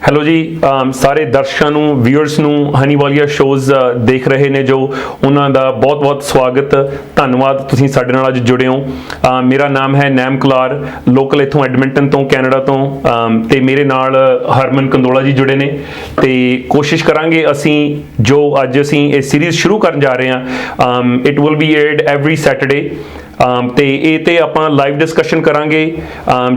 Hello ਜੀ ਸਾਰੇ ਦਰਸ਼ਕਾਂ ਨੂੰ ਵਿਊਅਰਸ ਨੂੰ ਹਨੀ ਵਾਲੀਆ ਸ਼ੋਜ਼ ਦੇਖ ਰਹੇ ਨੇ ਜੋ ਉਹਨਾਂ ਦਾ ਬਹੁਤ-ਬਹੁਤ ਸਵਾਗਤ ਧੰਨਵਾਦ ਤੁਸੀਂ ਸਾਡੇ ਨਾਲ ਅੱਜ ਜੁੜੇ ਹੋ ਮੇਰਾ ਨਾਮ ਹੈ ਨੈਮ ਕਲਾਰ ਲੋਕਲ ਇਥੋਂ ਐਡਮਿੰਟਨ ਤੋਂ ਕੈਨੇਡਾ ਤੋਂ ਤੇ ਮੇਰੇ ਨਾਲ ਹਰਮਨ ਕੰਦੋਲਾ ਜੀ ਜੁੜੇ ਨੇ ਤੇ ਕੋਸ਼ਿਸ਼ ਕਰਾਂਗੇ ਅਸੀਂ ਜੋ ਅੱਜ ਅਸੀਂ ਇਹ ਸੀਰੀਜ਼ ਸ਼ੁਰੂ ਕਰਨ ਜਾ ਰਹੇ ਹਾਂ it will be aired every Saturday ਤੇ ਇਹ ਤੇ ਆਪਾਂ ਲਾਈਵ ਡਿਸਕਸ਼ਨ ਕਰਾਂਗੇ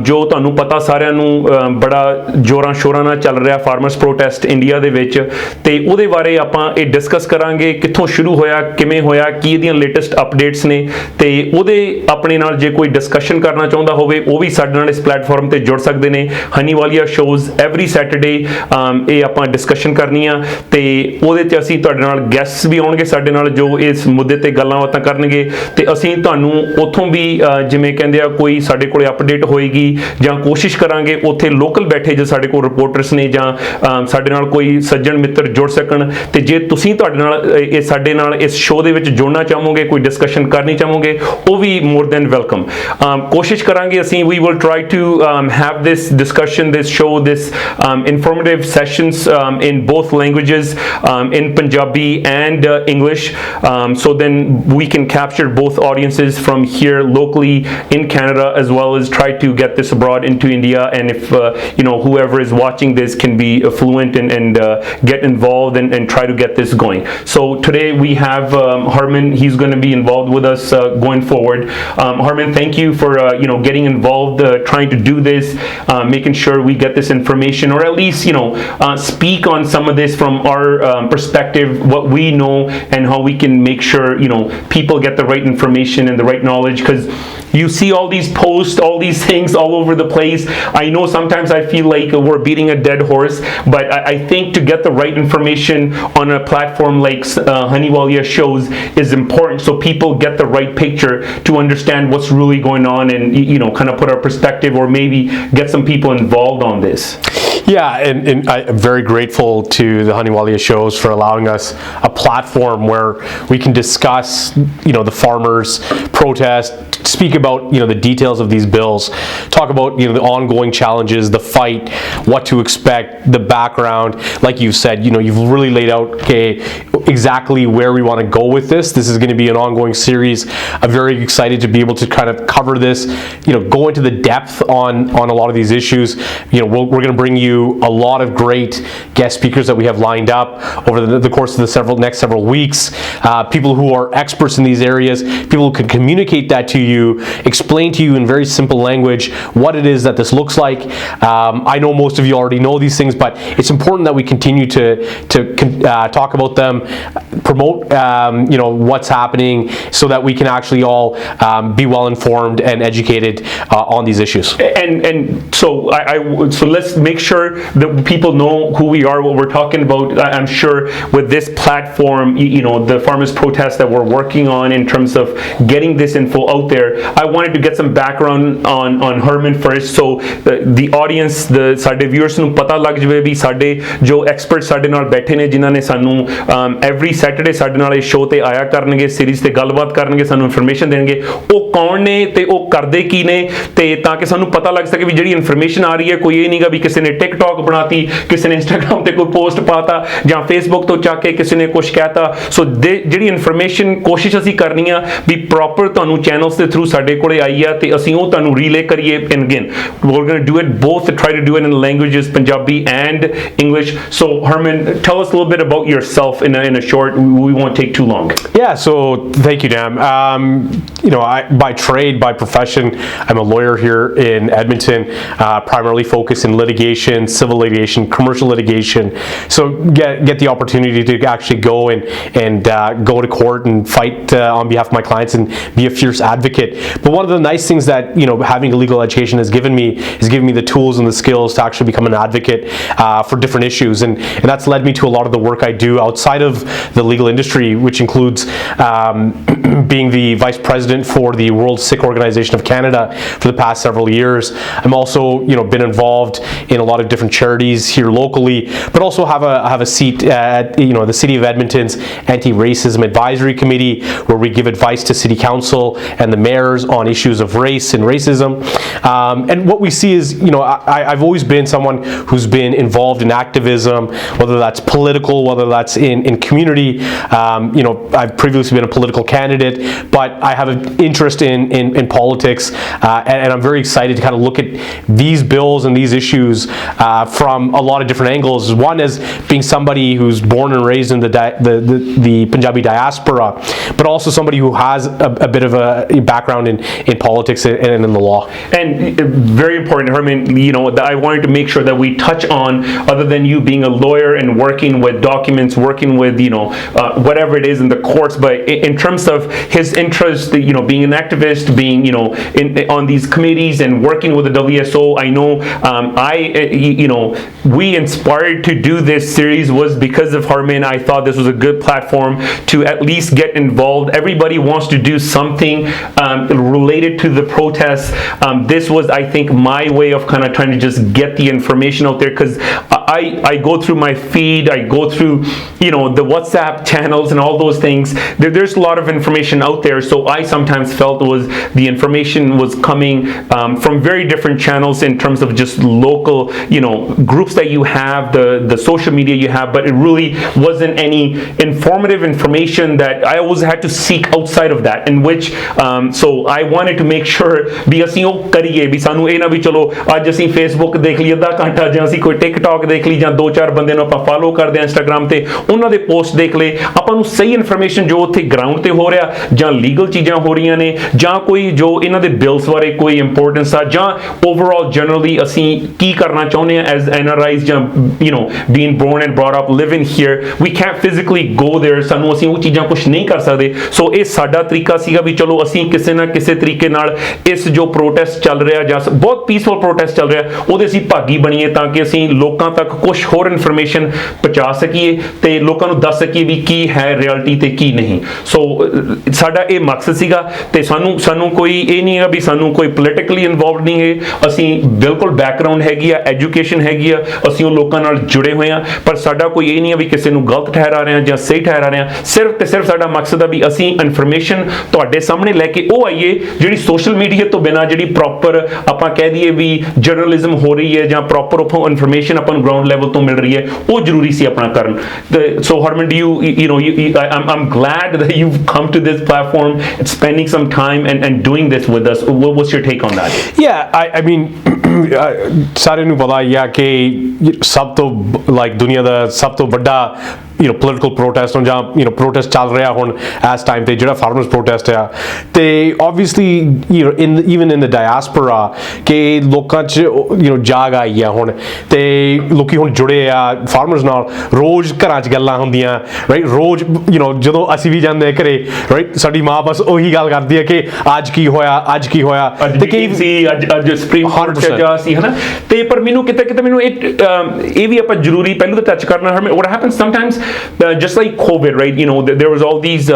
ਜੋ ਤੁਹਾਨੂੰ ਪਤਾ ਸਾਰਿਆਂ ਨੂੰ ਬੜਾ ਜੋਰਾਂ ਸ਼ੋਰਾਂ ਨਾਲ ਚੱਲ ਰਿਹਾ ਫਾਰਮਰਸ ਪ੍ਰੋਟੈਸਟ ਇੰਡੀਆ ਦੇ ਵਿੱਚ ਤੇ ਉਹਦੇ ਬਾਰੇ ਆਪਾਂ ਇਹ ਡਿਸਕਸ ਕਰਾਂਗੇ ਕਿੱਥੋਂ ਸ਼ੁਰੂ ਹੋਇਆ ਕਿਵੇਂ ਹੋਇਆ ਕੀ ਇਹਦੀਆਂ ਲੇਟੈਸਟ ਅਪਡੇਟਸ ਨੇ ਤੇ ਉਹਦੇ ਆਪਣੇ ਨਾਲ ਜੇ ਕੋਈ ਡਿਸਕਸ਼ਨ ਕਰਨਾ ਚਾਹੁੰਦਾ ਹੋਵੇ ਉਹ ਵੀ ਸਾਡੇ ਨਾਲ ਇਸ ਪਲੇਟਫਾਰਮ ਤੇ ਜੁੜ ਸਕਦੇ ਨੇ ਹਨੀ ਵਾਲੀਆ ਸ਼ੋਜ਼ ਐਵਰੀ ਸੈਟਰਡੇ ਇਹ ਆਪਾਂ ਡਿਸਕਸ਼ਨ ਕਰਨੀ ਆ ਤੇ ਉਹਦੇ ਤੇ ਅਸੀਂ ਤੁਹਾਡੇ ਨਾਲ ਗੈਸਟਸ ਵੀ ਆਉਣਗੇ ਸਾਡੇ ਨਾਲ ਜੋ ਇਸ ਮੁੱਦੇ ਤੇ ਗੱਲਾਂ ਬਾਤਾਂ ਕਰਨਗੇ ਤੇ ਅਸੀਂ ਤੁਹਾਨੂੰ ਉੱਥੋਂ ਵੀ ਜਿਵੇਂ ਕਹਿੰਦੇ ਆ ਕੋਈ ਸਾਡੇ ਕੋਲੇ ਅਪਡੇਟ ਹੋਏਗੀ ਜਾਂ ਕੋਸ਼ਿਸ਼ ਕਰਾਂਗੇ ਉੱਥੇ ਲੋਕਲ ਬੈਠੇ ਜੋ ਸਾਡੇ ਕੋਲ ਰਿਪੋਰਟਰਸ ਨੇ ਜਾਂ ਸਾਡੇ ਨਾਲ ਕੋਈ ਸੱਜਣ ਮਿੱਤਰ ਜੁੜ ਸਕਣ ਤੇ ਜੇ ਤੁਸੀਂ ਤੁਹਾਡੇ ਨਾਲ ਇਹ ਸਾਡੇ ਨਾਲ ਇਸ ਸ਼ੋਅ ਦੇ ਵਿੱਚ ਜੁੜਨਾ ਚਾਹੋਗੇ ਕੋਈ ਡਿਸਕਸ਼ਨ ਕਰਨੀ ਚਾਹੋਗੇ ਉਹ ਵੀ ਮੋਰ ਦੈਨ ਵੈਲਕਮ ਕੋਸ਼ਿਸ਼ ਕਰਾਂਗੇ ਅਸੀਂ we will try to have this discussion this show this informative sessions in both languages in Punjabi and English so then we can capture both audiences from here locally in Canada as well as try to get this abroad into India and if you know whoever is watching this can be fluent and get involved and try to get this going. So today we have Harman. He's going to be involved with us going forward. Harman, thank you for you know getting involved, trying to do this, making sure we get this information or at least you know speak on some of this from our perspective, what we know and how we can make sure you know people get the right information and the right knowledge because you see all these posts all these things all over the place. I know sometimes I feel like we're beating a dead horse but I think to get the right information on a platform like Hunny Walia shows is important so people get the right picture to understand what's really going on and you know kind of put our perspective or maybe get some people involved on this. Yeah, and I'm very grateful to the Hunny Walia shows for allowing us a platform where we can discuss, you know, the farmers' protest, speak about, you know, the details of these bills, talk about, you know, the ongoing challenges, the fight, what to expect, the background. Like you said, you know, you've really laid out, okay, exactly where we want to go with this. This is going to be an ongoing series. I'm very excited to be able to kind of cover this, you know, go into the depth on a lot of these issues. You know, we're going to bring you a lot of great guest speakers that we have lined up over the course of the next several weeks. People who are experts in these areas, people who can communicate that to you, explain to you in very simple language what it is that this looks like. I know most of you already know these things, but it's important that we continue to talk about them, promote you know what's happening, so that we can actually all be well informed and educated on these issues. And so so let's make sure that people know who we are, what we're talking about. I'm sure with this platform, you know, the farmers' protest that we're working on in terms of getting this info out there. I wanted to get some background on Herman first, so the audience, the ਸਾਡੇ viewers ਨੂੰ ਪਤਾ ਲੱਗ ਜਾਵੇ ਵੀ ਸਾਡੇ ਜੋ experts ਸਾਡੇ ਨਾਲ ਬੈਠੇ ਨੇ ਜਿਨ੍ਹਾਂ ਨੇ ਸਾਨੂੰ every Saturday ਸਾਡੇ ਨਾਲ ਇਸ show ਤੇ ਆਇਆ ਕਰਨਗੇ ਸੀਰੀਜ਼ ਤੇ ਗੱਲਬਾਤ ਕਰਨਗੇ ਸਾਨੂੰ ਇਨਫੋਰਮੇਸ਼ਨ ਦੇਣਗੇ ਉਹ ਕੌਣ ਨੇ ਤੇ ਉਹ ਕਰਦੇ ਕੀ ਨੇ ਤੇ ਤਾਂ ਕਿ ਸਾਨੂੰ ਪਤਾ ਲੱਗ ਸਕੇ ਵੀ ਜਿਹੜੀ ਇਨਫੋਰਮੇਸ਼ਨ ਆ ਰਹੀ ਹੈ ਕੋਈ ਇਹ ਨਹੀਂਗਾ ਵੀ ਕਿਸੇ ਨੇ ਟਿਕਟੌਕ ਬਣਾਤੀ ਕਿਸੇ ਨੇ ਇੰਸਟਾਗ੍ਰਾਮ ਤੇ ਕੋਈ ਪੋਸਟ ਪਾਤਾ ਜਾਂ ਫੇਸਬੁੱਕ ਤੋਂ ਚੱਕ ਕੇ ਕਿਸੇ ਨੇ ਕੁਝ ਕਹਿਤਾ ਸੋ ਜਿਹੜੀ ਇਨਫੋਰਮੇਸ਼ਨ ਕੋਸ਼ਿਸ਼ ਅਸੀਂ ਕਰਨੀ ਆ ਵੀ ਪ੍ਰੋਪਰ ਤੁਹਾਨੂੰ ਚੈਨਲਸ ਦੇ ਥਰੂ ਸਾਡੇ ਕੋਲੇ ਆਈ ਆ ਤੇ ਅਸੀਂ ਉਹ ਤੁਹਾਨੂੰ ਰੀਲੇ ਕਰੀਏ and again we're going to do it both try to do it in languages Punjabi and English. So Herman, tell us a little bit about yourself in a short, we won't take too long. Yeah, so thank you, Dan. You know, by trade, by profession, I'm a lawyer here in Edmonton, primarily focused in litigation, civil litigation, commercial litigation. So get the opportunity to actually go and go to court and fight on behalf of my clients and be a fierce advocate. But one of the nice things that, you know, having a legal education has given me the tools and the skills to actually become an advocate for different issues, and that's led me to a lot of the work I do outside of of the legal industry, which includes being the vice president for the World Sikh Organization of Canada for the past several years. I'm also, been involved in a lot of different charities here locally, but also have a seat at, the City of Edmonton's Anti-Racism Advisory Committee, where we give advice to City Council and the mayors on issues of race and racism. And what we see is, I've always been someone who's been involved in activism, whether that's political, whether that's in community. I've previously been a political candidate, but I have an interest in politics, and I'm very excited to kind of look at these bills and these issues from a lot of different angles. One is being somebody who's born and raised in the Punjabi diaspora, but also somebody who has a bit of a background in politics and in the law. And very important, Herman, that I wanted to make sure that we touch on, other than you being a lawyer and working with documents, working with, whatever it is in the courts, but in terms of his interest, being an activist, being, on these committees and working with the WSO, I know we inspired to do this series was because of Herman. I thought this was a good platform to at least get involved. Everybody wants to do something related to the protests. This was, I think, my way of kind of trying to just get the information out there, because I go through my feed, I go through, the WhatsApp channels and all those things. There's a lot of information out there, so I sometimes felt the information was coming from very different channels in terms of just local, groups that you have, the social media you have, but it really wasn't any informative information that I always had to seek outside of that, in which, so I wanted to make sure ਵੀ ਅਸੀਂ ਉਹ ਕਰੀਏ, ਵੀ ਸਾਨੂੰ ਇਹ ਨਾ ਵੀ ਚਲੋ ਅੱਜ ਅਸੀਂ Facebook ਦੇਖ ਲਈ ਅੱਧਾ ਘੰਟਾ, ਜਾਂ ਅਸੀਂ ਕੋਈ ਟਿਕਟੌਕ ਦੇਖ ਲਈ, ਜਾਂ 2-4 ਬੰਦੇ ਨੂੰ ਆਪਾਂ ਫਾਲੋ ਕਰਦੇ ਹਾਂ ਇੰਸਟਾਗ੍ਰਾਮ ਤੇ, ਉਹਨਾਂ ਦੇ ਪੋਸਟ ਦੇਖ ਲਏ, ਆਪਾਂ ਨੂੰ ਸਹੀ ਇਨਫੋਰਮੇਸ਼ਨ ਜੋ ਉੱਥੇ ਗਰਾਊਂਡ ਤੇ ਹੋ ਰਿਹਾ, ਜਾਂ ਲੀਗਲ ਚੀਜ਼ਾਂ ਹੋ ਰਹੀਆਂ ਨੇ, ਜਾਂ ਕੋਈ ਜੋ ਇਹਨਾਂ ਦੇ ਬਿਲਸ ਬਾਰੇ ਕੋਈ ਇੰਪੋਰਟੈਂਸ ਆ, ਜਾਂ ਓਵਰਆਲ ਜਨਰਲੀ ਅਸੀਂ ਕੀ ਕਰਨਾ ਚਾਹੁੰਦੇ ਹਾਂ ਐਜ਼ NRIs, ਜਾਂ being born and brought up living here, we can't physically go there, ਸਾਨੂੰ ਅਸੀਂ ਉਹ ਚੀਜ਼ਾਂ ਕੁਝ ਨਹੀਂ ਕਰ ਸਕਦੇ। ਸੋ ਇਹ ਸਾਡਾ ਤਰੀਕਾ ਸੀਗਾ ਵੀ ਚਲੋ ਅਸੀਂ ਕਿਸੇ ਨਾ ਕਿਸੇ ਤਰੀਕੇ ਨਾਲ ਇਸ ਜੋ ਪ੍ਰੋਟੈਸਟ ਚੱਲ ਰਿਹਾ, ਜਾਂ ਬਹੁਤ ਪੀਸਫੁਲ ਪ੍ਰੋਟੈਸਟ ਚੱਲ ਰਿਹਾ, ਉਹਦੇ ਅਸੀਂ ਭਾਗੀ ਬਣੀਏ, ਤਾਂ ਕਿ ਅਸੀਂ ਲੋਕਾਂ ਤੱਕ ਕੁਝ ਹੋਰ ਇਨਫੋਰਮੇਸ਼ਨ ਪਹੁੰਚਾ ਸਕੀਏ ਤੇ ਲੋਕਾਂ ਨੂੰ ਦੱਸ ਸਕੀਏ ਵੀ ਕੀ ਹੈ ਰਿਐਲਿਟੀ ਤੇ ਕੀ ਨਹੀਂ। ਸੋ ਸਾਡਾ ਇਹ ਮਕਸਦ ਸੀਗਾ, ਤੇ ਸਾਨੂੰ ਕੋਈ ਇਹ ਨਹੀਂ ਹੈਗਾ ਵੀ ਸਾਨੂੰ ਕੋਈ ਪੋਲੀਟੀਕਲੀ ਇਨਵੋਲਵਡ ਨਹੀਂ ਹੈ, ਅਸੀਂ ਬਿਲਕੁਲ ਬੈਕਗ੍ਰਾਉਂਡ ਹੈਗੀ ਆ, ਐਜੂਕੇਸ਼ਨ ਹੈਗੀ ਆ, ਅਸੀਂ ਉਹ ਲੋਕਾਂ ਨਾਲ ਜੁੜੇ ਹੋਏ ਆ, ਪਰ ਸਾਡਾ ਕੋਈ ਇਹ ਨਹੀਂ ਹੈ ਵੀ ਕਿਸੇ ਨੂੰ ਗਲਤ ਠਹਿਰਾ ਰਹੇ ਹਾਂ ਜਾਂ ਸਹੀ ਠਹਿਰਾ ਰਹੇ ਹਾਂ। ਸਿਰਫ ਤੇ ਸਿਰਫ ਸਾਡਾ ਮਕਸਦ ਆ ਵੀ ਅਸੀਂ ਇਨਫੋਰਮੇਸ਼ਨ ਤੁਹਾਡੇ ਸਾਹਮਣੇ ਲੈ ਕੇ ਉਹ ਆਈਏ ਜਿਹੜੀ ਸੋਸ਼ਲ ਮੀਡੀਆ ਤੋਂ ਬਿਨਾਂ ਜਿਹੜੀ ਪ੍ਰੋਪਰ ਆਪਾਂ ਕਹਿ ਦਈਏ ਵੀ ਜਰਨਲਿਜ਼ਮ ਹੋ ਰਹੀ ਹੈ, ਜਾਂ ਪ੍ਰੋਪਰ ਉਥੋਂ ਇਨਫੋਰਮੇਸ਼ਨ ਆਪਾਂ ਨੂੰ ਗਰਾਊਂਡ ਲੈਵਲ ਤੋਂ ਮਿਲ ਰਹੀ ਹੈ, ਉਹ ਜ਼ਰੂਰੀ ਸੀ ਆਪਣਾ ਕਰਨ। ਸੋ Harman, I'm glad that you've come to this platform and spending some time and doing this with us. What's your take on that? Yeah, I mean, ਸਾਰਿਆਂ ਨੂੰ ਪਤਾ ਹੀ ਆ ਕਿ ਸਭ ਤੋਂ ਦੁਨੀਆ ਦਾ ਸਭ ਤੋਂ ਵੱਡਾ political protest ਜਾਂ protest ਚੱਲ ਰਿਹਾ ਹੁਣ ਇਸ ਟਾਈਮ ਤੇ ਜਿਹੜਾ farmers protest ਆ, ਤੇ obviously even in the diaspora ਕਿ ਲੋਕਾਂ 'ਚ ਜਾਗ ਆਈ ਆ ਹੁਣ, ਤੇ ਲੋਕੀ ਹੁਣ ਜੁੜੇ ਆ farmers ਨਾਲ, ਰੋਜ਼ ਘਰਾਂ 'ਚ ਗੱਲਾਂ ਹੁੰਦੀਆਂ, ਰਾਈਟ, ਰੋਜ਼ ਜਦੋਂ ਅਸੀਂ ਵੀ ਜਾਂਦੇ ਘਰੇ, ਰਾਈਟ, ਸਾਡੀ ਮਾਂ ਬਸ ਉਹੀ ਗੱਲ ਕਰਦੀ ਹੈ ਕਿ ਅੱਜ ਕੀ ਹੋਇਆ ਤੇ ਕਈ ਸੀ ਅੱਜ ਸੁਪਰੀਮ ਕੋਰਟ 'ਚ ਜਾ ਸੀ, ਹਨਾ। ਤੇ ਪਰ ਮੈਨੂੰ ਕਿਤੇ ਮੈਨੂੰ ਇਹ ਵੀ ਆਪਾਂ ਜ਼ਰੂਰੀ ਪਹਿਲਾਂ ਤਾਂ ਟੱਚ ਕਰਨਾ, what happens sometimes, just like COVID, right? There was all these,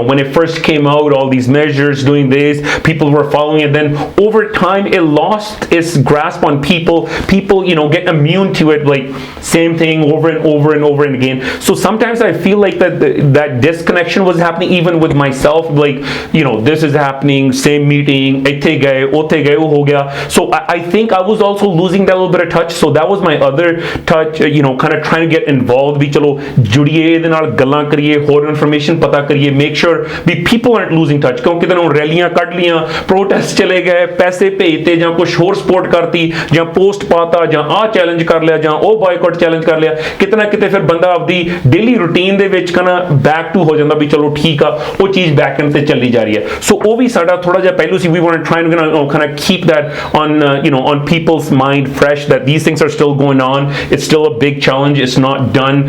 when it first came out, all these measures doing this, people were following it. Then over time, it lost its grasp on people. People, get immune to it, like same thing over and over and over and again. So sometimes I feel like that disconnection was happening even with myself. Like, this is happening, same meeting, ਇੱਥੇ ਗਏ, ਉੱਥੇ ਗਏ, ਉਹ ਹੋ ਗਿਆ. So I think I was also losing that little bit of touch. So that was my other touch, kind of trying to get involved. ਵੀ ਚਲੋ ਜੁੜੀਏ ਇਹਦੇ ਨਾਲ, ਗੱਲਾਂ ਕਰੀਏ, ਹੋਰ ਇਨਫੋਰਮੇਸ਼ਨ ਪਤਾ ਕਰੀਏ, ਮੇਕ ਸ਼ੋਰ ਵੀ ਪੀਪਲ ਆਰਨਟ ਲੂਜ਼ਿੰਗ ਟੱਚ, ਕਿਉਂਕਿ ਤੈਨੂੰ ਰੈਲੀਆਂ ਕੱਢ ਲੀਆਂ, ਪ੍ਰੋਟੈਸਟ ਚਲੇ ਗਏ, ਪੈਸੇ ਭੇਜਤੇ, ਜਾਂ ਕੁਝ ਹੋਰ ਸਪੋਰਟ ਕਰਤੀ, ਜਾਂ ਪੋਸਟ ਪਾਤਾ, ਜਾਂ ਆਹ ਚੈਲੰਜ ਕਰ ਲਿਆ, ਜਾਂ ਉਹ ਬਾਈਕਾਟ ਚੈਲੰਜ ਕਰ ਲਿਆ, ਕਿਤੇ ਨਾ ਕਿਤੇ ਫਿਰ ਬੰਦਾ ਆਪਦੀ ਡੇਲੀ ਰੂਟੀਨ ਦੇ ਵਿੱਚ ਬੈਕ ਟੂ ਹੋ ਜਾਂਦਾ ਵੀ ਚਲੋ ਠੀਕ ਆ, ਉਹ ਚੀਜ਼ ਬੈਕ ਐਂਡ ਤੇ ਚੱਲੀ ਜਾ ਰਹੀ ਹੈ। ਸੋ ਉਹ ਵੀ ਸਾਡਾ ਥੋੜਾ ਜਿਹਾ ਪਹਿਲੂ ਸੀ, we want try to kind of keep that on people's mind fresh, that these things are still going on, it's still a big challenge, it's not done,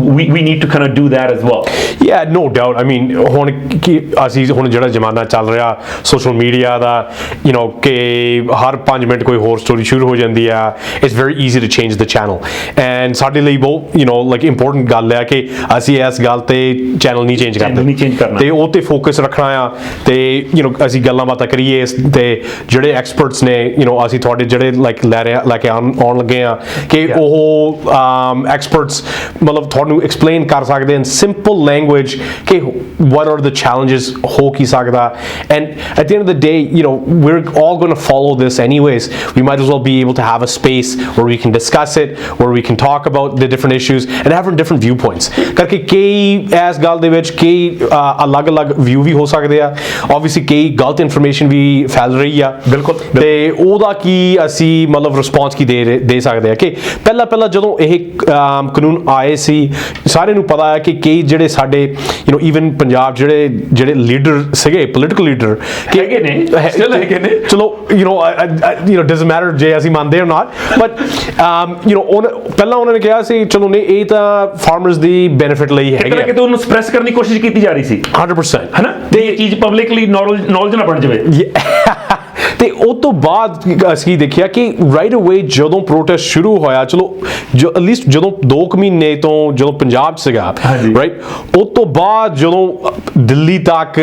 we need to kind of do that as well. Yeah, no doubt. I mean, ਹੁਣ ਅਸੀਂ ਹੁਣ ਜਿਹੜਾ ਜ਼ਮਾਨਾ ਚੱਲ ਰਿਹਾ social media ਦਾ, ਕਿ ਹਰ 5 minute ਕੋਈ ਹੋਰ ਸਟੋਰੀ ਸ਼ੁਰੂ ਹੋ ਜਾਂਦੀ ਆ, it's very easy to change the channel, and ਸਾਡੇ ਲਈ ਬਹੁਤ ਲਾਈਕ ਇੰਪੋਰਟੈਂਟ ਗੱਲ ਹੈ ਕਿ ਅਸੀਂ ਇਸ ਗੱਲ ਤੇ ਚੈਨਲ ਨਹੀਂ ਚੇਂਜ ਕਰਦੇ ਤੇ ਉਹ ਤੇ ਫੋਕਸ ਰੱਖਣਾ ਆ, ਤੇ ਅਸੀਂ ਗੱਲਾਂ ਬਾਤਾਂ ਕਰੀਏ, ਤੇ ਜਿਹੜੇ ਐਕਸਪਰਟਸ ਨੇ ਅਸੀਂ ਤੁਹਾਡੇ ਜਿਹੜੇ ਲੈ ਕੇ ਆਉਣ ਲੱਗੇ ਆ ਕਿ ਉਹ ਐਕਸਪਰਟਸ ਮਤਲਬ ਤੁਹਾਨੂੰ ਐਕਸਪਲੇਨ ਕਰ ਸਕਦੇ ਇਨ ਸਿੰਪਲ ਲੈਂਗੁਏਜ ਕਿ what are the challenges ਹੋ ਕੀ ਸਕਦਾ, and at the end of the day we're all going to follow this anyways. We might as well be able to have a space where we can discuss it, where we can talk about the different issues and have different viewpoints, ਕਰਕੇ ਕਈ ਇਸ ਗੱਲ ਦੇ ਵਿੱਚ ਕਈ ਅਲੱਗ-ਅਲੱਗ view ਵੀ ਹੋ ਸਕਦੇ ਆ, obviously ਕਈ ਗਲਤ ਇਨਫੋਰਮੇਸ਼ਨ ਵੀ ਫੈਲ ਰਹੀ ਆ, ਬਿਲਕੁਲ, ਤੇ ਉਹਦਾ ਕੀ ਅਸੀਂ ਮਤਲਬ ਰਿਸਪੌਂਸ ਕੀ ਦੇ ਸਕਦੇ ਆ ਕਿ ਪਹਿਲਾਂ ਜਦੋਂ ਇਹ ਕਾਨੂੰਨ ਆਏ ਸੀ ਸਾਰਿਆਂ ਨੂੰ ਪਤਾ ਹੈ ਕਿ ਕਈ ਜਿਹੜੇ ਸਾਡੇ ਈਵਨ ਪੰਜਾਬ ਜਿਹੜੇ ਲੀਡਰ ਸੀਗੇ ਪੋਲੀਟੀਕਲ ਲੀਡਰ ਹੈਗੇ ਨੇ ਚਲੋ ਡਸਨਟ ਮੈਟਰ ਜੇ ਅਸੀਂ ਮੰਨਦੇ ਹਾਂ ਨਾਟ, ਬਟ ਪਹਿਲਾਂ ਉਹਨਾਂ ਨੇ ਕਿਹਾ ਸੀ ਚਲੋ ਨਹੀਂ ਇਹ ਤਾਂ ਫਾਰਮਰਸ ਦੀ ਬੈਨੀਫਿਟ ਲਈ ਹੈਗੇ, ਕਿਤੇ ਉਹਨੂੰ ਐਕਸਪ੍ਰੈਸ ਕਰਨ ਦੀ ਕੋਸ਼ਿਸ਼ ਕੀਤੀ ਜਾ ਰਹੀ ਸੀ 100%, ਹੈ ਨਾ, ਤੇ ਇਹ ਚੀਜ਼ ਪਬਲਿਕਲੀ ਨੌਲੇਜ ਨਾ ਬਣ ਜਾਵੇ। ਤੇ ਉਹ ਤੋਂ ਬਾਅਦ ਅਸੀਂ ਦੇਖਿਆ ਕਿ ਰਾਈਟ ਅਵੇ ਜਦੋਂ ਪ੍ਰੋਟੈਸਟ ਸ਼ੁਰੂ ਹੋਇਆ, ਚਲੋ ਐਟਲੀਸਟ ਜਦੋਂ 2 ਮਹੀਨੇ ਤੋਂ ਜਦੋਂ ਪੰਜਾਬ ਸੀਗਾ ਰਾਈਟ, ਉਹ ਤੋਂ ਬਾਅਦ ਜਦੋਂ ਦਿੱਲੀ ਤੱਕ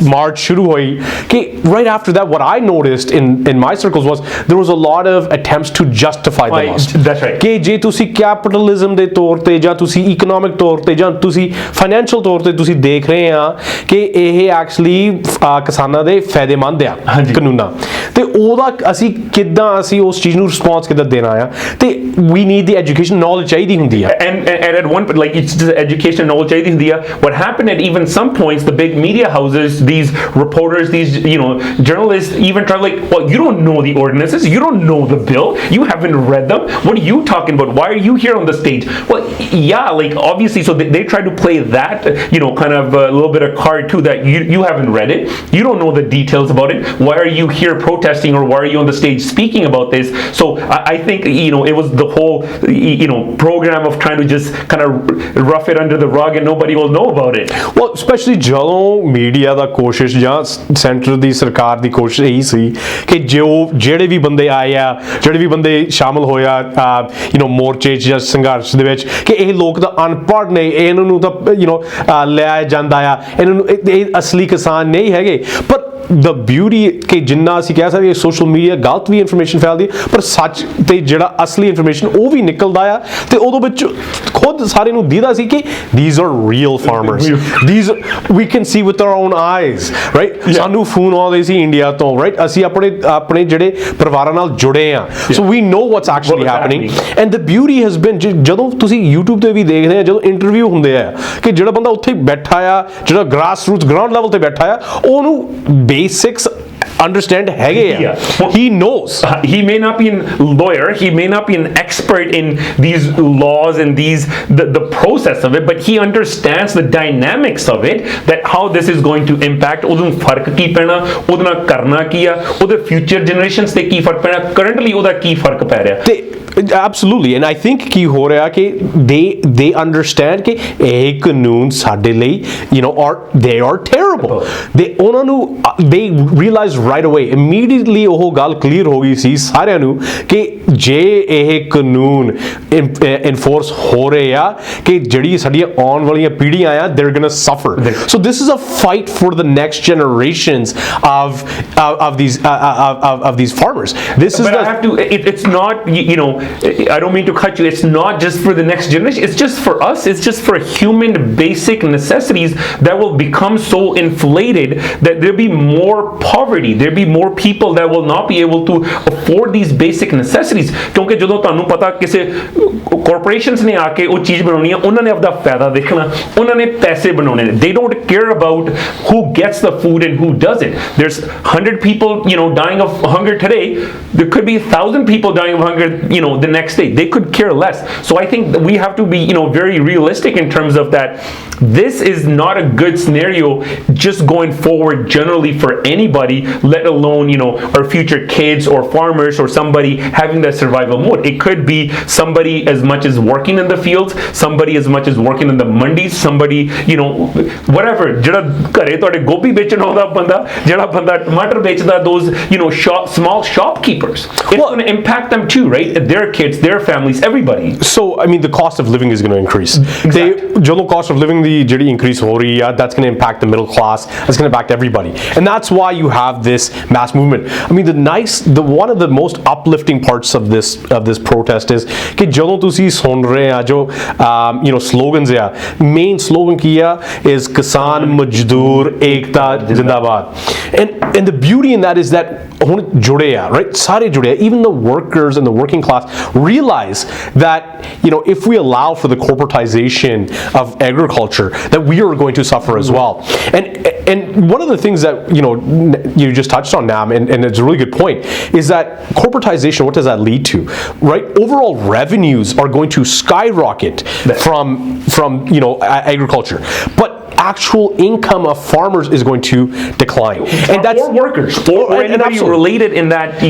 ਮਾਰਚ ਸ਼ੁਰੂ ਹੋਈ ਕਿ right after that what I noticed in my circles was there was a lot of attempts to justify the loss. That's right. ਕਿ ਜੇ ਤੁਸੀਂ ਕੈਪੀਟਲਿਜ਼ਮ ਦੇ ਤੌਰ ਤੇ ਜਾਂ ਤੁਸੀਂ ਇਕਨੋਮਿਕ ਤੌਰ ਤੇ ਜਾਂ ਤੁਸੀਂ ਫਾਈਨੈਂਸ਼ੀਅਲ ਤੌਰ ਤੇ ਤੁਸੀਂ ਦੇਖ ਰਹੇ ਆ ਕਿ ਇਹ ਐਕਚੁਅਲੀ ਕਿਸਾਨਾਂ ਦੇ ਫਾਇਦੇਮੰਦ ਆ ਕਾਨੂੰਨਾਂ, ਤੇ ਉਹਦਾ ਅਸੀਂ ਉਸ ਚੀਜ਼ ਨੂੰ ਰਿਸਪੌਂਸ ਕਿੱਦਾਂ ਦੇਣਾ ਆ, ਤੇ we need the education knowledge ਚਾਹੀਦੀ ਹੁੰਦੀ ਆ, and at one like it's just education knowledge ਚਾਹੀਦੀ ਹੁੰਦੀ ਆ. What happened at even some points, the big media houses, these reporters, these journalists even try like, well, you don't know the ordinances, you don't know the bill, you haven't read them, what are you talking about, why are you here on the stage? Well, yeah, like obviously, so they try to play that kind of a little bit of card too, that you haven't read it, you don't know the details about it, why are you here protesting, or why are you on the stage speaking about this? So I think it was the whole program of trying to just kind of rough it under the rug and nobody will know about it. Well, especially ਜਦੋਂ media ਦਾ ਕੋਸ਼ਿਸ਼ ਜਾਂ centre ਦੀ ਸਰਕਾਰ ਦੀ ਕੋਸ਼ਿਸ਼ ਇਹੀ ਸੀ ਕਿ ਜਿਹੜੇ ਵੀ ਬੰਦੇ ਆਏ ਆ, ਜਿਹੜੇ ਵੀ ਬੰਦੇ ਸ਼ਾਮਲ ਹੋਇਆ ਮੋਰਚੇ 'ਚ ਜਾਂ ਸੰਘਰਸ਼ ਦੇ ਵਿੱਚ, ਕਿ ਇਹ ਲੋਕ ਤਾਂ ਅਨਪੜ੍ਹ ਨੇ, ਇਹਨਾਂ ਨੂੰ ਤਾਂ ਲਿਆ ਜਾਂਦਾ ਆ, ਇਹਨਾਂ ਨੂੰ ਇਹ ਅਸਲੀ ਕਿਸਾਨ ਨਹੀਂ ਹੈਗੇ। ਪਰ the beauty ਕਿ ਜਿੰਨਾ ਅਸੀਂ ਕਹਿ ਸਕਦੇ ਸੋਸ਼ਲ ਮੀਡੀਆ ਗਲਤ ਵੀ ਇਨਫੋਰਮੇਸ਼ਨ ਫੈਲਦੀ, ਪਰ ਸੱਚ ਤੇ ਜਿਹੜਾ ਅਸਲੀ ਇਨਫੋਰਮੇਸ਼ਨ ਉਹ ਵੀ ਨਿਕਲਦਾ ਆ, ਤੇ ਉਹਦੇ ਵਿੱਚ ਖੁਦ ਸਾਰੇ ਨੂੰ ਦੀਦਾ ਸੀ ਕਿ these are real farmers, these we can see with our own eyes, right? ਸਾਨੂੰ ਫੋਨ ਆਉਂਦੇ ਸੀ ਇੰਡੀਆ ਤੋਂ, right? ਅਸੀਂ ਆਪਣੇ ਜਿਹੜੇ ਪਰਿਵਾਰਾਂ ਨਾਲ ਜੁੜੇ ਆ, so we know what's actually happening, and the beauty has been ਜਦੋਂ ਤੁਸੀਂ YouTube ਤੇ ਵੀ ਦੇਖਦੇ ਆ, ਜਦੋਂ ਇੰਟਰਵਿਊ ਹੁੰਦੇ ਆ ਕਿ ਜਿਹੜਾ ਬੰਦਾ ਉੱਥੇ ਬੈਠਾ ਆ, ਜਿਹੜਾ ਗ੍ਰਾਸ ਰੂਟਸ ਗਰਾਊਂਡ ਲੈਵਲ ਤੇ ਬੈਠਾ ਆ, ਉਹਨੂੰ basics understand ਹੈਗੇ ਆ, he knows. He may not be a lawyer, he may not be an expert in these laws and the process of it, but he understands the dynamics of it, that how this is going to impact, ਉਹਨੂੰ ਫਰਕ ਕੀ ਪੈਣਾ, ਉਹਦੇ ਨਾਲ ਕਰਨਾ ਕੀ ਆ, ਉਹਦੇ future generations ਤੇ ਕੀ ਫਰਕ ਪੈਣਾ, currently ਉਹਦਾ ਕੀ ਫਰਕ ਪੈ ਰਿਹਾ। ਤੇ absolutely, and I think ਕੀ ਹੋ ਰਿਹਾ ਕਿ they understand ਕਿ ਇਹ ਕਾਨੂੰਨ ਸਾਡੇ ਲਈ they are terrible, ਉਹਨਾਂ ਨੂੰ they realize right away, immediately ਉਹ ਗੱਲ ਕਲੀਅਰ ਹੋ ਗਈ ਸੀ ਸਾਰਿਆਂ ਨੂੰ ਕਿ ਜੇ ਇਹ ਕਾਨੂੰਨ enforce ਹੋ ਰਹੇ ਆ ਕਿ ਜਿਹੜੀ ਸਾਡੀਆਂ ਆਉਣ ਵਾਲੀਆਂ ਪੀੜ੍ਹੀਆਂ ਆ they're gonna suffer. So this is a fight for the next generations of these farmers. This is it's not I don't mean to cut you, it's not just for the next generation, it's just for us, it's just for human basic necessities that will become so inflated that there'll be more poverty, there'll be more people that will not be able to afford these basic necessities, ਕਿਉਂਕਿ ਜਦੋਂ ਤੁਹਾਨੂੰ ਪਤਾ ਕਿਸੇ corporations ਨੇ ਆ ਕੇ ਉਹ ਚੀਜ਼ ਬਣਾਉਣੀ ਆ, ਉਹਨਾਂ ਨੇ ਆਪਦਾ ਫਾਇਦਾ ਦੇਖਣਾ, ਉਹਨਾਂ ਨੇ ਪੈਸੇ ਬਣਾਉਣੇ ਨੇ, they don't care about who gets the food and who doesn't. There's 100 people dying of hunger today, there could be 1,000 people dying of hunger the next day. They could care less. So I think that we have to be, very realistic in terms of that. This is not a good scenario just going forward generally for anybody, let alone, our future kids or farmers or somebody having that survival mode. It could be somebody as much as working in the fields, somebody as much as working in the mandis, somebody, whatever. ਜਿਹੜਾ ਘਰੇ ਤੁਹਾਡੇ ਗੋਭੀ ਵੇਚਣ ਆਉਂਦਾ ਬੰਦਾ, ਜਿਹੜਾ ਬੰਦਾ ਟਮਾਟਰ ਵੇਚਦਾ, those, small shopkeepers. It's going to impact them too, right? Their kids, their families, everybody. So, I mean, the cost of living is going to increase. General cost of living, the ਜਿਹੜੀ increase ਹੋ ਰਹੀ ਆ, that's going to impact the middle class. That's going to impact everybody. And that's why you have this mass movement. I mean, one of the most uplifting parts of this protest is ਕਿ ਜਦੋਂ ਤੁਸੀਂ ਸੁਣ ਰਹੇ ਆ ਜੋ slogans ਆ, main slogan ਕੀ ਆ is ਕਿਸਾਨ ਮਜ਼ਦੂਰ ਏਕਤਾ ਜ਼ਿੰਦਾਬਾਦ. And the beauty in that is that ਹੁਣ ਜੁੜੇ ਆ, right? ਸਾਰੇ ਜੁੜੇ ਆ. Even the workers and the working class realize that, if we allow for the corporatization of agriculture, that we are going to suffer as well. And one of the things that, you just touched on, Nam, and it's a really good point, is that corporatization, what does that lead to, right? Overall revenues are going to skyrocket from agriculture. But actual income of farmers is going to decline, and that's or workers or anybody related in that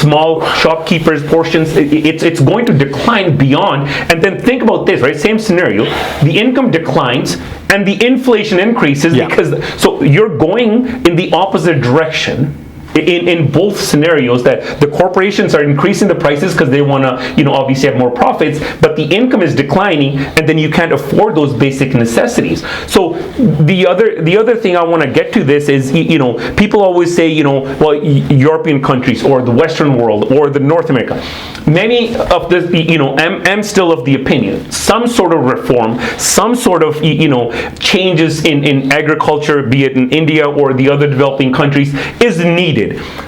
small shopkeepers portions. It's going to decline beyond. And then think about this, right? Same scenario, the income declines and the inflation increases, because so you're going in the opposite direction. In both scenarios, that the corporations are increasing the prices because they want to, obviously have more profits, but the income is declining, and then you can't afford those basic necessities. So the other thing I want to get to this is, people always say, well, European countries or the Western world or the North America. Many of this, I'm still of the opinion some sort of reform, some sort of, changes in agriculture, be it in India or the other developing countries, is needed.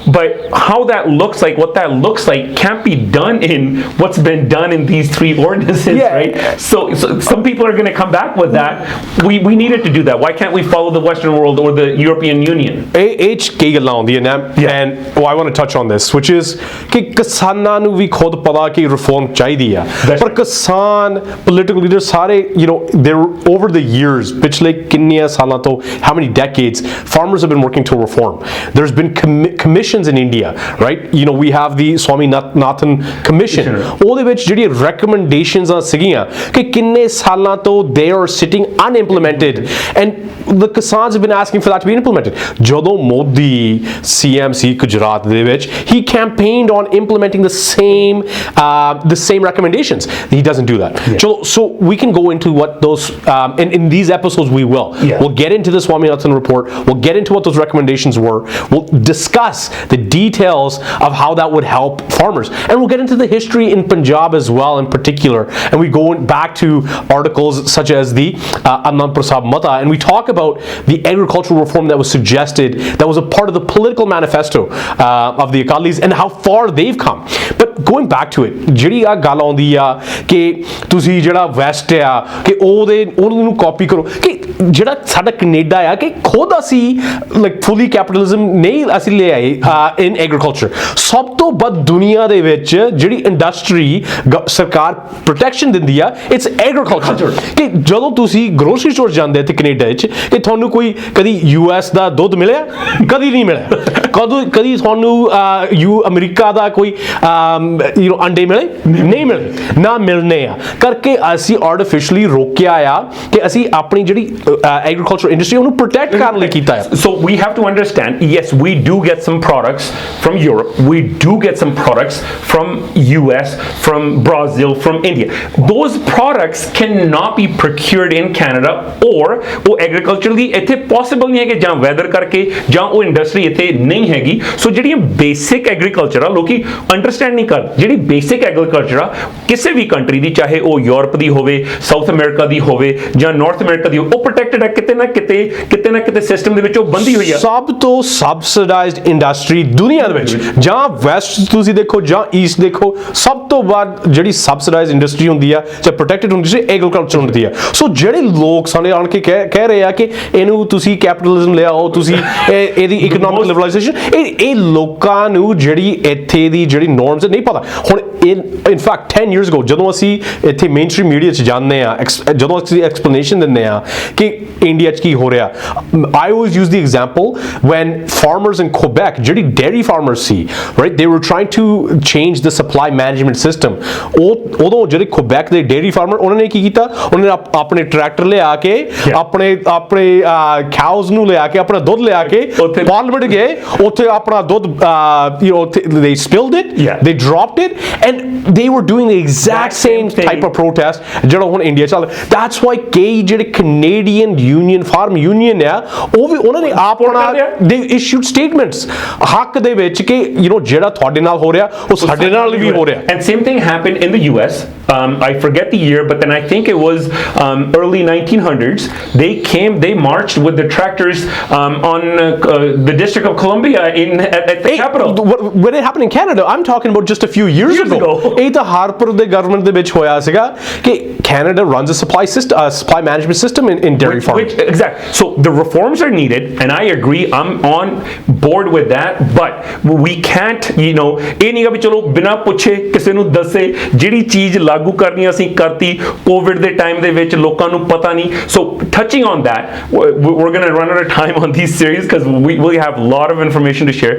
But how that looks like, what that looks like, can't be done in what's been done in these three ordinances, right? So some people are going to come back with that. We needed to do that. Why can't we follow the Western world or the European Union? And I want to touch on this, which is ਕਿ ਕਿਸਾਨਾਂ ਨੂੰ ਵੀ ਖੁਦ ਪਤਾ ਕਿ reform ਚਾਹੀਦੀ ਆ, ਪਰ ਕਿਸਾਨ political leaders ਸਾਰੇ, they're over the years, ਪਿਛਲੇ ਕਿੰਨੀਆਂ ਸਾਲਾਂ ਤੋਂ, how many decades, farmers have been working to reform. There's been commissions in India, right? We have the Swaminathan Commission. ਉਹਦੇ ਵਿੱਚ ਜਿਹੜੀ recommendations ਆ ਸੀਗੀਆਂ ਕਿ ਕਿੰਨੇ ਸਾਲਾਂ ਤੋਂ they are sitting unimplemented, and the Kisans have been asking for that to be implemented. ਜਦੋਂ ਮੋਦੀ CM ਸੀ ਗੁਜਰਾਤ ਦੇ ਵਿੱਚ, he campaigned on implementing the same recommendations. He doesn't do that. So we can go into what those and in these episodes we will. We'll get into the Swaminathan report. We'll get into what those recommendations were. We'll discuss the details of how that would help farmers, and we'll get into the history in Punjab as well, in particular, and we go back to articles such as the Anand Prasad Mata, and we talk about the agricultural reform that was suggested, that was a part of the political manifesto of the Akalis, and how far they've come. But going back to it, ਜਿਹੜੀ ਆ ਗੱਲ ਆਉਂਦੀ ਆ ਕਿ ਤੁਸੀਂ ਜਿਹੜਾ West ਆ ਕਿ ਉਹਨੂੰ ਕਾਪੀ ਕਰੋ, ਕਿ ਜਿਹੜਾ ਸਾਡਾ ਕੈਨੇਡਾ ਆ ਕਿ ਖੁਦ ਅਸੀਂ ਲਾਈਕ ਫੁੱਲੀ ਕੈਪੀਟਲਿਜ਼ਮ ਨਹੀਂ ਅਸੀਂ ਲੈ ਆਏ ਇਨ ਐਗਰੀਕਲਚਰ. ਸਭ ਤੋਂ ਵੱਧ ਦੁਨੀਆ ਦੇ ਵਿੱਚ ਜਿਹੜੀ ਇੰਡਸਟਰੀ ਸਰਕਾਰ ਪ੍ਰੋਟੈਕਸ਼ਨ ਦਿੰਦੀ ਆ, ਇਟਸ ਐਗਰੀਕਲਚਰ. ਕਿ ਜਦੋਂ ਤੁਸੀਂ ਗਰੋਸਰੀ ਸਟੋਰ ਜਾਂਦੇ ਤੇ ਕੈਨੇਡਾ ਵਿੱਚ, ਕਿ ਤੁਹਾਨੂੰ ਕੋਈ ਕਦੀ US ਦਾ ਦੁੱਧ ਮਿਲਿਆ? ਕਦੀ ਨਹੀਂ ਮਿਲਿਆ. ਕਦੀ ਤੁਹਾਨੂੰ ਅਮਰੀਕਾ ਦਾ ਕੋਈ ਅੰਡੇ ਮਿਲੇ? ਨਹੀਂ ਮਿਲੇ, ਨਾ ਮਿਲਣੇ ਆ ਕਰਕੇ ਅਸੀਂ ਆਰਟੀਫੀਸ਼ੀਅਲੀ ਰੋਕਿਆ ਆ ਕਿ ਅਸੀਂ ਆਪਣੀ ਜਿਹੜੀ agricultural industry ਉਹਨੂੰ ਪ੍ਰੋਟੈਕਟ ਕਰਨ ਲਈ ਕੀਤਾ ਹੈ. So we have to understand, yes, we do get some products from Europe, we do get some products from US, from Brazil, from India. Those products cannot be procured in Canada, or ਉਹ agriculturally ਇੱਥੇ possible ਨਹੀਂ ਹੈ ਕਿ ਜਾਂ weather ਕਰਕੇ ਜਾਂ ਉਹ industry ਇੱਥੇ ਨਹੀਂ ਹੈਗੀ. ਸੋ ਜਿਹੜੀਆਂ basic agriculture ਆ ਲੋਕੀ understand ਨਹੀਂ ਕਰਦੇ. ਜਿਹੜੀ basic agriculture ਆ ਕਿਸੇ ਵੀ country ਦੀ, ਚਾਹੇ ਉਹ ਯੂਰਪ ਦੀ ਹੋਵੇ, ਸਾਊਥ ਅਮਰੀਕਾ ਦੀ ਹੋਵੇ ਜਾਂ ਨਾਰਥ ਅਮਰੀਕਾ ਦੀ, ਉਹ ਪ੍ਰੋਟੈਕਟਡ ਹੈ ਕਿਤੇ ਨਾ ਕਿਤੇ ਸਿਸਟਮ ਦੇ ਵਿੱਚ ਉਹ ਬੰਦੀ ਹੋਈ ਆ. ਸਭ ਤੋਂ ਸਬਸਿਡਾਈਜ਼ਡ ਇੰਡਸਟਰੀ ਦੁਨੀਆ ਦੇ ਵਿੱਚ, ਜਾਂ ਵੈਸਟ ਤੁਸੀਂ ਦੇਖੋ ਜਾਂ ਈਸਟ ਦੇਖੋ, ਸਭ ਤੋਂ ਵੱਧ ਜਿਹੜੀ ਸਬਸਿਡਾਈਜ਼ਡ ਇੰਡਸਟਰੀ ਹੁੰਦੀ ਆ ਜਾਂ ਪ੍ਰੋਟੈਕਟਡ ਇੰਡਸਟਰੀ ਐਗਰੀਕਲਚਰ ਹੁੰਦੀ ਆ. ਸੋ ਜਿਹੜੇ ਲੋਕ ਸਾਡੇ ਆਣ ਕੇ ਕਹਿ ਰਹੇ ਆ ਕਿ ਇਹਨੂੰ ਤੁਸੀਂ ਕੈਪੀਟਲਿਜ਼ਮ ਲਿਆਓ, ਤੁਸੀਂ ਇਹਦੀ ਇਕਨੋਮਿਕ ਲਿਬਰਲਾਈਜੇਸ਼ਨ, ਐਜੂਕੇਸ਼ਨ ਇਹ ਲੋਕਾਂ ਨੂੰ ਜਿਹੜੀ ਇੱਥੇ ਦੀ ਜਿਹੜੀ ਨੋਰਮਸ ਨਹੀਂ ਪਤਾ ਹੁਣ in fact 10 years ago ਜਦੋਂ ਅਸੀਂ ਇੱਥੇ ਮੇਨ ਸਟ੍ਰੀਮ ਮੀਡੀਆ 'ਚ ਜਾਂਦੇ ਆ ਜਦੋਂ ਅਸੀਂ ਐਕਸਪਲੇਨੇਸ਼ਨ ਦਿੰਦੇ ਆ ਕਿ ਇੰਡੀਆ 'ਚ ਕੀ ਹੋ ਰਿਹਾ I always use the example when farmers in Quebec ਜਿਹੜੀ dairy farmers C right they were trying to change the supply management system ਉਦੋਂ ਜਿਹੜੇ Quebec ਦੇ dairy farmer ਉਹਨਾਂ ਨੇ ਕੀ ਕੀਤਾ ਉਹਨਾਂ ਨੇ ਆਪਣੇ ਟਰੈਕਟਰ ਲਿਆ ਕੇ ਆਪਣੇ cows ਨੂੰ ਲਿਆ ਕੇ ਆਪਣਾ ਦੁੱਧ ਲਿਆ ਕੇ ਪਾਰਲੀਮੈਂਟ ਗਏ ਉੱਥੇ ਆਪਣਾ ਦੁੱਧ they spilled it they dropped it and they were doing the exact same type of protest ਜਿਹੜਾ ਹੁਣ ਇੰਡੀਆ ਚੱਲ that's why ਕਈ ਜਿਹੜੇ Canadian union farm union ਆ ਉਹ ਵੀ ਉਹਨਾਂ ਨੇ ਆਪਣਾ they issued statements ਹੱਕ ਦੇ ਵਿੱਚ ਕਿ ਜਿਹੜਾ ਤੁਹਾਡੇ ਨਾਲ ਹੋ ਰਿਹਾ ਉਹ ਸਾਡੇ ਨਾਲ ਵੀ ਹੋ ਰਿਹਾ and same thing happened in the US I forget the year but then I think it was early 1900s they marched with the tractors on the District of Columbia at the capital when it happened in Canada I'm talking about just a few years ago ਇਹ ਤਾਂ Harper ਦੇ government ਦੇ ਵਿੱਚ ਹੋਇਆ ਸੀਗਾ ਕਿ Canada runs a supply management system in dairy farming exactly so the reforms are needed and I agree I'm on board with that but we can't ਇਹ ਨਹੀਂ ਵੀ ਚਲੋ ਬਿਨਾਂ ਪੁੱਛੇ ਕਿਸੇ ਨੂੰ ਦੱਸੇ ਜਿਹੜੀ ਚੀਜ਼ ਲਾਗੂ ਕਰਨੀ ਅਸੀਂ ਕਰਤੀ ਕੋਵਿਡ ਦੇ ਟਾਈਮ ਦੇ ਵਿੱਚ ਲੋਕਾਂ ਨੂੰ ਪਤਾ ਨਹੀਂ so touching on that we're going to run out of time on these series because we have a lot of information to share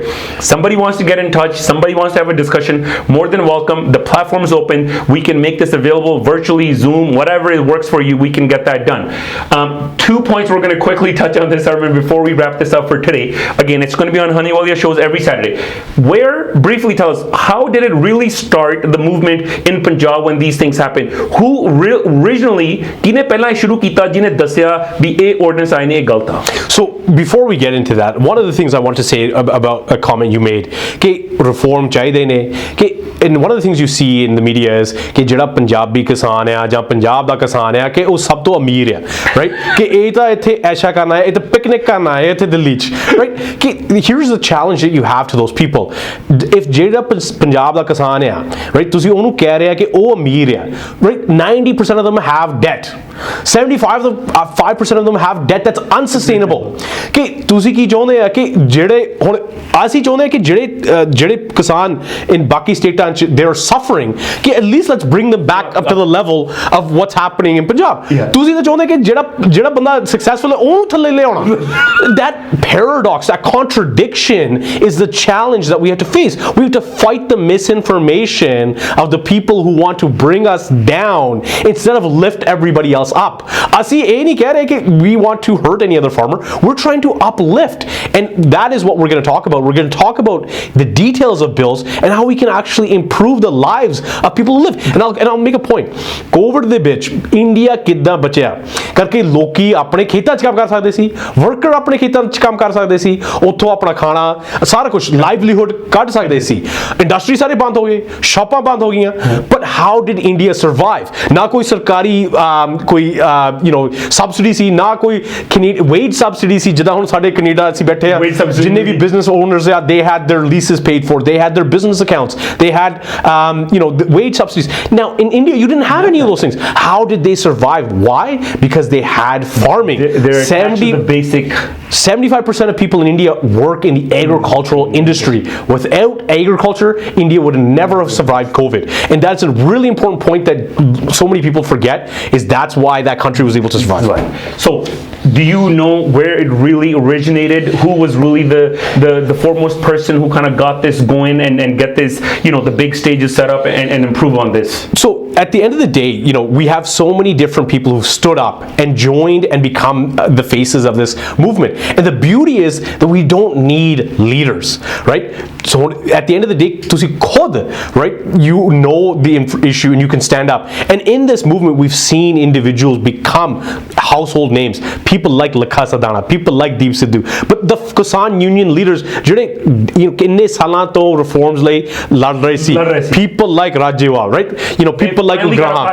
somebody wants to get in touch somebody wants to have a discussion more than welcome the platform is open we can make this available virtually Zoom whatever it works for you we can get that done 2 points we're going to quickly touch on this Armin before we wrap this up for today again it's going to be on Hunny Walia shows every Saturday where briefly tell us how did it really start the movement in Punjab when these things happened who originally ਕਿਨੇ ਪਹਿਲਾਂ ਸ਼ੁਰੂ ਕੀਤਾ ਜਿਹਨੇ ਦੱਸਿਆ ਵੀ ਇਹ ordinance ਆਏ ਨੇ ਇਹ ਗਲਤ ਆ so before we get into that one of the things I want to say about a comment you made ਕਿ reform ਚਾਹੀਦੇ ਨੇ ਕਿ and one of the things you see in the media is ਕਿ ਜਿਹੜਾ ਪੰਜਾਬੀ ਕਿਸਾਨ ਆ ਜਾਂ ਪੰਜਾਬ ਦਾ ਕਿਸਾਨ ਆ ਕਿ ਉਹ ਸਭ ਤੋਂ ਅਮੀਰ ਆ ਰਾਈਟ ਕਿ ਇਹ ਤਾਂ ਇੱਥੇ ਐਸ਼ਾ ਕਰਨਾ ਹੈ ਇਹ ਤਾਂ ਪਿਕਨਿਕ ਕਰਨਾ ਹੈ ਇੱਥੇ ਦਿੱਲੀ 'ਚ ਰਾਈਟ ਕਿ here's the challenge that you have to those people if ਜਿਹੜਾ ਪੰਜਾਬ ਦਾ ਕਿਸਾਨ ਆ ਰਾਈਟ ਤੁਸੀਂ ਉਹਨੂੰ ਕਹਿ ਰਹੇ ਆ ਕਿ ਉਹ ਅਮੀਰ ਆ right 90% of them have debt 75% of them have debt that's unsustainable ਕਿ ਤੁਸੀਂ ਕੀ ਚਾਹੁੰਦੇ ਆ ਕਿ ਜਿਹੜੇ ਹੁਣ ਅਸੀਂ ਚਾਹੁੰਦੇ ਆ ਕਿ ਜਿਹੜੇ ਕਿਸਾਨ in ਬਾਕੀ ਸਟੇਟਾਂ 'ਚ they are suffering ਕਿ at least let's bring them back up to the level of what's happening in Punjab ਤੁਸੀਂ ਤਾਂ ਚਾਹੁੰਦੇ ਕਿ ਜਿਹੜਾ ਬੰਦਾ successful ਹੈ ਉਹਨੂੰ ਥੱਲੇ ਲਿਆਉਣਾ that paradox that contradiction is the challenge that we have to face we have to fight the misinformation of the people who want to bring us down instead of lift everybody else up ਅਸੀਂ ਇਹ ਨਹੀਂ ਕਹਿ ਰਹੇ ਕਿ we want to hurt any other farmer we're trying to uplift and that is what we're going to talk about we're going to talk about the details of bills and how we can actually improve the lives of people who live and I'll make a point COVID ਦੇ ਵਿੱਚ India ਕਿੱਦਾਂ ਬਚਿਆ ਕਰਕੇ ਲੋਕੀ ਆਪਣੇ ਖੇਤਾਂ 'ਚ ਕੰਮ ਕਰ ਸਕਦੇ ਸੀ ਵਰਕਰ ਆਪਣੇ ਖੇਤਾਂ 'ਚ ਕੰਮ ਕਰ ਸਕਦੇ ਸੀ ਉੱਥੋਂ ਆਪਣਾ ਖਾਣਾ ਸਾਰਾ ਕੁਝ ਲਾਈਵਲੀਹੁੱਡ ਕੱਢ ਸਕਦੇ ਸੀ ਇੰਡਸਟਰੀ ਸਾਰੇ ਬੰਦ ਹੋ ਗਏ ਸ਼ਾਪਾਂ ਬੰਦ ਹੋ ਗਈਆਂ but how did India survive ਨਾ ਕੋਈ ਸਰਕਾਰੀ ਕੋਈ ਸਬਸਿਡੀ ਸੀ ਨਾ ਕੋਈ ਵੇਜ ਸਬਸਿਡੀ ਸੀ ਜਿੱਦਾਂ ਹੁਣ ਸਾਡੇ ਕੈਨੇਡਾ ਅਸੀਂ ਬੈਠੇ ਆ ਜਿੰਨੇ ਵੀ ਬਿਜ਼ਨਸ ਓਨਰਸ ਆ they had their leases paid for they had their business accounts they had the wage subsidies now in India you didn't have any of those things how did they survive why because they had farming the basic 75% of people in India work in the agricultural industry without agriculture India would never have survived COVID and that's a really important point that so many people forget is that's why that country was able to survive so do you know where it really originated who was really the foremost person who kind of got this going and get this the big stages set up and improve on this so at the end of the day we have so many different people who stood up and joined and become the faces of this movement and the beauty is that we don't need leaders right so at the end of the day ਤੁਸੀਂ ਖੁਦ right you know the issue and you can stand up and in this movement we've seen individuals become household names people like Lakha Sadana people like Deep Sidhu but the Kisan union leaders ਜਿਹੜੇ ਕਿੰਨੇ ਸਾਲਾਂ ਤੋਂ reforms ਲਈ ਲੜ ਰਹੇ ਸੀ people like Rajewal right people like Ugraha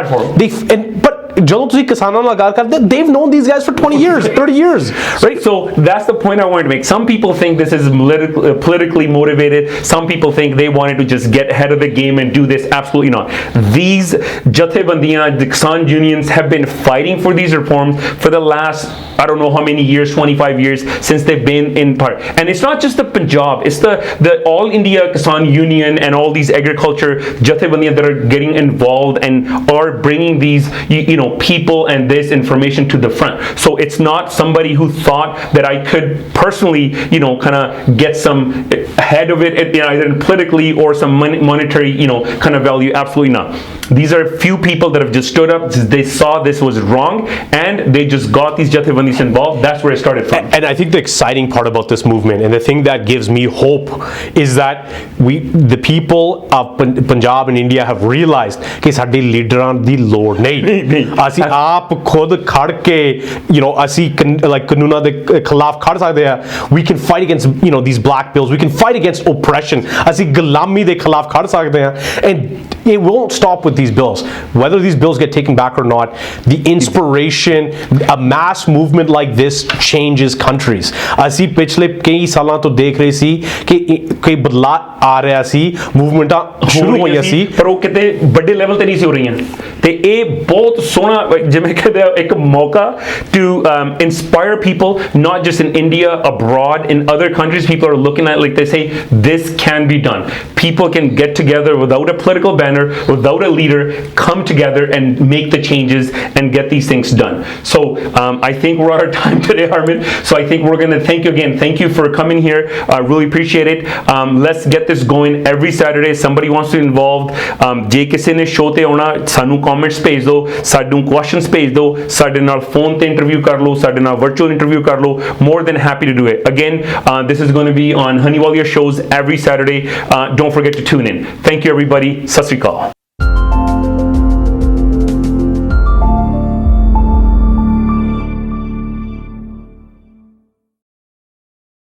but but ਜਦੋਂ ਤੁਸੀਂ ਕਿਸਾਨਾਂ ਨਾਲ ਗੱਲ ਕਰਦੇ, they've known these guys for 20 years, 30 years, right? So that's the point I wanted to make. Some people think this is politically motivated. Some people think they wanted to just get ahead of the game and do this. Absolutely not. These jathebandiyan, the Kisan unions have been fighting for these reforms for the last, I don't know how many years, 25 years, since they've been in part. And it's not just the Punjab, it's the All India Kisan Union and all these agriculture jathebandiyan that are getting involved and are bringing these people and this information to the front. So it's not somebody who thought that I could personally kind of get some ahead of it either politically or some monetary kind of value. Absolutely not. These are few people that have just stood up. They saw this was wrong and they just got these jathebandis involved. That's where it started from. And I think the exciting part about this movement and the thing that gives me hope is that the people of Punjab and India have realized ਕਿ ਸਾਡੇ ਲੀਡਰਾਂ ਦੀ ਲੋੜ ਨਹੀਂ, ਅਸੀਂ ਆਪ ਖੁਦ ਖੜ ਕੇ ਅਸੀਂ ਕਾਨੂੰਨਾਂ ਦੇ ਖਿਲਾਫ ਖੜ ਸਕਦੇ ਆ. We can fight against these black bills, we can fight against oppression, ਅਸੀਂ ਗੁਲਾਮੀ ਦੇ ਖਿਲਾਫ ਖੜ ਸਕਦੇ ਆ. And it won't stop with these bills. Whether these bills get taken back or not, the inspiration, a mass movement like this changes countries. ਅਸੀਂ ਪਿਛਲੇ ਕਈ ਸਾਲਾਂ ਤੋਂ ਦੇਖ ਰਹੇ ਸੀ ਕਿ ਕੋਈ ਬਦਲਾਅ ਆ ਰਿਹਾ ਸੀ, ਮੂਵਮੈਂਟਾਂ ਸ਼ੁਰੂ ਹੋਈਆਂ ਸੀ, ਪਰ ਉਹ ਕਿਤੇ ਵੱਡੇ ਲੈਵਲ ਤੇ ਨਹੀਂ ਸੀ ਹੋ ਰਹੀਆਂ. ਤੇ ਇਹ ਬਹੁਤ ਸੋਹਣਾ ਜਿਵੇਂ ਕਹਿੰਦੇ ਇੱਕ ਮੌਕਾ to inspire people, not just in India, abroad, in other countries. People are looking at like they say, this can be done. People can get together without a political banner, without a leader, come together and make the changes and get these things done. So I think we're out of time today, Harman. So I think we're going to thank you again. Thank you for coming here. I really appreciate it. Let's get this going every Saturday. Somebody wants to be involved. ਜੇ ਕਿਸੇ ਨੇ show ਤੇ ਆਉਣਾ, ਸਾਨੂੰ comments ਭੇਜ ਦਿਓ, ਸਾਨੂੰ questions ਭੇਜ ਦਿਓ, ਸਾਡੇ ਨਾਲ ਫੋਨ ਤੇ ਇੰਟਰਵਿਊ ਕਰ ਲਓ, ਸਾਡੇ ਨਾਲ ਵਰਚੁਅਲ ਇੰਟਰਵਿਊ ਕਰ ਲਓ. More than happy to do it. Again, this is going to be on Hunny Walia shows every Saturday. Don't forget to tune in. Thank you, everybody. Sat Sri Akal.